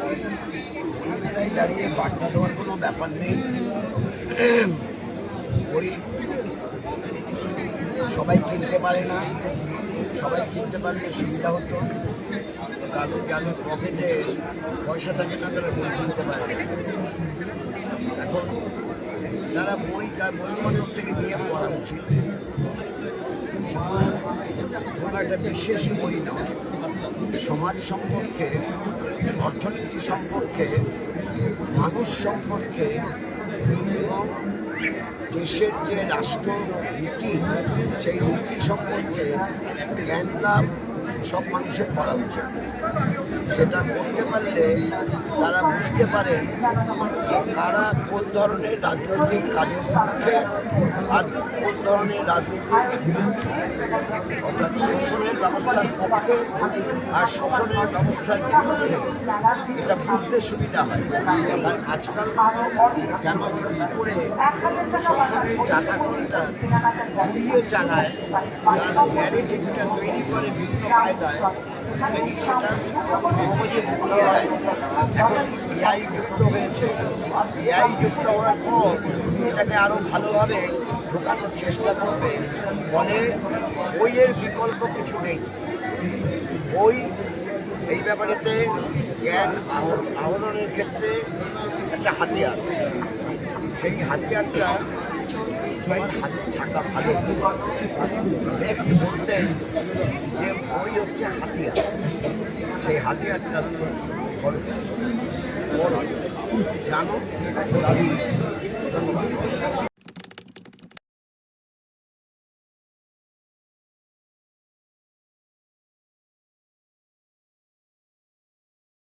বই মেলায় দাঁড়িয়ে বার্তা দেওয়ার কোনো ব্যাপার নেই। বই সবাই কিনতে পারে না, সবাই কিনতে পারলে সুবিধা হতো। কারণ যাদের পকেটে পয়সা থাকে না তারা বই কিনতে পারে না। এখন যারা বই তার বন্ধু বান্ধব থেকে নিয়ে পড়া উচিত। কোনো একটা বিশেষ বই নয়, সমাজ সম্পর্কে, অর্থনীতি সম্পর্কে, মানুষ সম্পর্কে এবং দেশের যে রাষ্ট্র নীতি সেই নীতি সম্পর্কে জ্ঞান লাভ সব মানুষের করা উচিত। সেটা করতে পারলে তারা বুঝতে পারে যে কারা কোন ধরনের রাজনৈতিক কাজের পক্ষে আর কোন ধরনের রাজনীতির বিরুদ্ধে, অর্থাৎ শোষণের ব্যবস্থার পক্ষে আর শোষণের ব্যবস্থার বিরুদ্ধে। এটা বুঝতে সুবিধা হয়, কারণ আজকাল ক্যামাফ্লেজ করে শোষণের জায়গাটা ঘুরিয়ে চালায়, কারণ ন্যারেটিভটা তৈরি করে ভিন্ন ফায়দায় সেটা সহজে ঢুকিয়ে দেয়। এখন এআই যুক্ত হয়েছে, এআই যুক্ত হওয়ার পর এটাকে আরও ভালোভাবে ঢোকানোর চেষ্টা করবে। ফলে বইয়ের বিকল্প কিছু নেই। বই এই ব্যাপারেতে জ্ঞান আহরণের ক্ষেত্রে একটা হাতিয়ার। সেই হাতিয়ারটা সবার হাতে থাকা ভালো। নেক্সট বলতেন যে বই হচ্ছে হাতিয়ার, সেই হাতিয়ারটা বড় জানো। ধন্যবাদ।